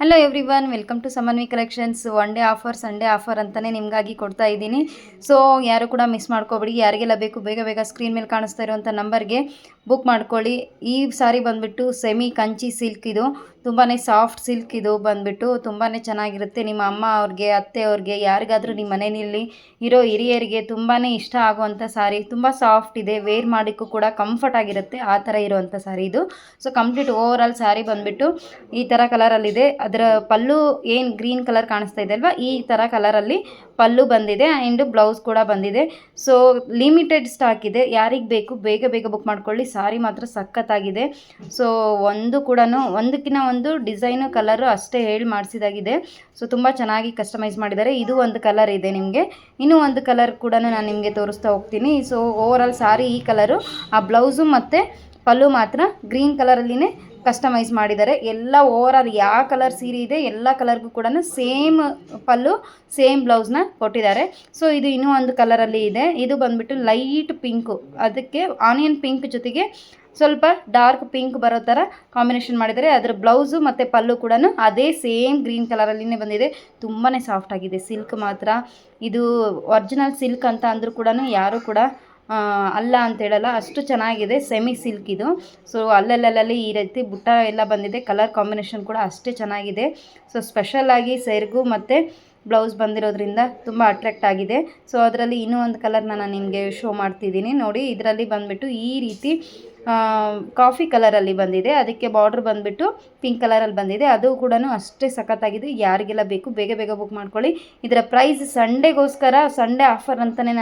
Hello everyone, welcome to Samanvi collections. One day offer, Sunday offer ಅಂತಲೇ ನಿಮಗಾಗಿ ಕೊಡ್ತಾ ಇದ್ದೀನಿ. ಸೊ ಯಾರು ಕೂಡ ಮಿಸ್ ಮಾಡ್ಕೋಬೇಡಿ. ಯಾರಿಗೆಲ್ಲ ಬೇಕು ಬೇಗ ಬೇಗ ಸ್ಕ್ರೀನ್ ಮೇಲೆ ಕಾಣಿಸ್ತಾ ಇರುವಂಥ ನಂಬರ್ಗೆ ಬುಕ್ ಮಾಡ್ಕೊಳ್ಳಿ. ಈ ಸಾರಿ ಬಂದುಬಿಟ್ಟು ಸೆಮಿ ಕಂಚಿ ಸಿಲ್ಕ್. ಇದು ತುಂಬಾ ಸಾಫ್ಟ್ ಸಿಲ್ಕ್. ಇದು ಬಂದುಬಿಟ್ಟು ತುಂಬಾ ಚೆನ್ನಾಗಿರುತ್ತೆ. ನಿಮ್ಮ ಅಮ್ಮ ಅವ್ರಿಗೆ, ಅತ್ತೆ ಅವ್ರಿಗೆ, ಯಾರಿಗಾದರೂ ನಿಮ್ಮ ಮನೆಯಲ್ಲಿ ಇರೋ ಹಿರಿಯರಿಗೆ ತುಂಬಾ ಇಷ್ಟ ಆಗುವಂಥ ಸಾರಿ. ತುಂಬ ಸಾಫ್ಟ್ ಇದೆ, ವೇರ್ ಮಾಡೋಕ್ಕೂ ಕೂಡ ಕಂಫರ್ಟ್ ಆಗಿರುತ್ತೆ. ಆ ಥರ ಇರುವಂಥ ಸಾರಿ ಇದು. ಸೊ ಕಂಪ್ಲೀಟ್ ಓವರ್ ಆಲ್ ಸಾರಿ ಬಂದುಬಿಟ್ಟು ಈ ಥರ ಕಲರಲ್ಲಿದೆ. ಅದರ ಪಲ್ಲು ಏನು ಗ್ರೀನ್ ಕಲರ್ ಕಾಣಿಸ್ತಾ ಇದೆ ಅಲ್ವಾ, ಈ ಥರ ಕಲರಲ್ಲಿ ಪಲ್ಲು ಬಂದಿದೆ ಆ್ಯಂಡ್ ಬ್ಲೌಸ್ ಕೂಡ ಬಂದಿದೆ. ಸೊ ಲಿಮಿಟೆಡ್ ಸ್ಟಾಕ್ ಇದೆ. ಯಾರಿಗೆ ಬೇಕು ಬೇಗ ಬೇಗ ಬುಕ್ ಮಾಡ್ಕೊಳ್ಳಿ. ಸಾರಿ ಮಾತ್ರ ಸಖತ್ತಾಗಿದೆ. ಸೊ ಒಂದಕ್ಕಿಂತ ಒಂದು ಡಿಸೈನು ಕಲರು ಅಷ್ಟೇ ಹೇಳಿ ಮಾಡಿಸಿದಾಗಿದೆ. ಸೊ ತುಂಬ ಚೆನ್ನಾಗಿ ಕಸ್ಟಮೈಸ್ ಮಾಡಿದ್ದಾರೆ. ಇದು ಒಂದು ಕಲರ್ ಇದೆ ನಿಮಗೆ, ಇನ್ನೂ ಒಂದು ಕಲರ್ ಕೂಡ ನಾನು ನಿಮಗೆ ತೋರಿಸ್ತಾ ಹೋಗ್ತೀನಿ. ಸೊ ಓವರ್ ಆಲ್ ಸಾರಿ ಈ ಕಲರು, ಆ ಬ್ಲೌಸು ಮತ್ತು ಪಲ್ಲು ಮಾತ್ರ ಗ್ರೀನ್ ಕಲರಲ್ಲಿನೇ ಕಸ್ಟಮೈಸ್ ಮಾಡಿದ್ದಾರೆ. ಎಲ್ಲ ಓವರ್ ಆಲ್ ಯಾವ ಕಲರ್ ಸೀರೆ ಇದೆ ಎಲ್ಲ ಕಲರ್ಗೂ ಕೂಡ ಸೇಮ್ ಪಲ್ಲು ಸೇಮ್ ಬ್ಲೌಸ್ನ ಕೊಟ್ಟಿದ್ದಾರೆ. ಸೊ ಇದು ಇನ್ನೂ ಒಂದು ಕಲರಲ್ಲಿ ಇದೆ. ಇದು ಬಂದುಬಿಟ್ಟು ಲೈಟ್ ಪಿಂಕು, ಅದಕ್ಕೆ ಆನಿಯನ್ ಪಿಂಕ್ ಜೊತೆಗೆ ಸ್ವಲ್ಪ ಡಾರ್ಕ್ ಪಿಂಕ್ ಬರೋ ಥರ ಕಾಂಬಿನೇಷನ್ ಮಾಡಿದ್ದಾರೆ. ಅದರ ಬ್ಲೌಸು ಮತ್ತು ಪಲ್ಲು ಕೂಡ ಅದೇ ಸೇಮ್ ಗ್ರೀನ್ ಕಲರಲ್ಲಿನೇ ಬಂದಿದೆ. ತುಂಬಾ ಸಾಫ್ಟ್ ಆಗಿದೆ ಸಿಲ್ಕ್ ಮಾತ್ರ. ಇದು ಒರಿಜಿನಲ್ ಸಿಲ್ಕ್ ಅಂತ ಅಂದರೂ ಕೂಡ ಯಾರೂ ಕೂಡ ಅಲ್ಲ ಅಂತ ಹೇಳಲ್ಲ, ಅಷ್ಟು ಚೆನ್ನಾಗಿದೆ. ಸೆಮಿ ಸಿಲ್ಕ್ ಇದು. ಸೊ ಅಲ್ಲಲ್ಲಿ ಈ ರೀತಿ ಬುಟ್ಟ ಎಲ್ಲ ಬಂದಿದೆ. ಕಲರ್ ಕಾಂಬಿನೇಷನ್ ಕೂಡ ಅಷ್ಟೇ ಚೆನ್ನಾಗಿದೆ. ಸೊ ಸ್ಪೆಷಲಾಗಿ ಸೆರಗು ಮತ್ತು ಬ್ಲೌಸ್ ಬಂದಿರೋದ್ರಿಂದ ತುಂಬ ಅಟ್ರಾಕ್ಟ್ ಆಗಿದೆ. ಸೊ ಅದರಲ್ಲಿ ಇನ್ನೂ ಒಂದು ಕಲರ್ನ ನಾನು ನಿಮಗೆ ಶೋ ಮಾಡ್ತಿದ್ದೀನಿ ನೋಡಿ. ಇದರಲ್ಲಿ ಬಂದುಬಿಟ್ಟು ಈ ರೀತಿ ಕಾಫಿ ಕಲರಲ್ಲಿ ಬಂದಿದೆ, ಅದಕ್ಕೆ ಬಾರ್ಡ್ರ್ ಬಂದುಬಿಟ್ಟು ಪಿಂಕ್ ಕಲರಲ್ಲಿ ಬಂದಿದೆ. ಅದು ಕೂಡ ಅಷ್ಟೇ ಸಖತ್ತಾಗಿದೆ. ಯಾರಿಗೆಲ್ಲ ಬೇಕು ಬೇಗ ಬೇಗ ಬುಕ್ ಮಾಡ್ಕೊಳ್ಳಿ. ಇದರ ಪ್ರೈಸ್ ಸಂಡೇಗೋಸ್ಕರ, ಸಂಡೇ ಆಫರ್ ಅಂತಲೇ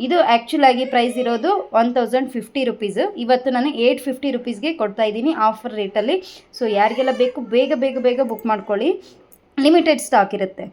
ಇದು ಆ್ಯಕ್ಚುಲಾಗಿ ಪ್ರೈಸ್ ಇರೋದು 1050 ರುಪೀಸು. ಇವತ್ತು ನಾನು 850 ರುಪೀಸ್ಗೆ ಕೊಡ್ತಾ ಇದ್ದೀನಿ ಆಫರ್ ರೇಟಲ್ಲಿ. ಸೊ ಯಾರಿಗೆಲ್ಲ ಬೇಕು ಬೇಗ ಬೇಗ ಬೇಗ ಬುಕ್ ಮಾಡ್ಕೊಳ್ಳಿ. ಲಿಮಿಟೆಡ್ ಸ್ಟಾಕ್ ಇರುತ್ತೆ.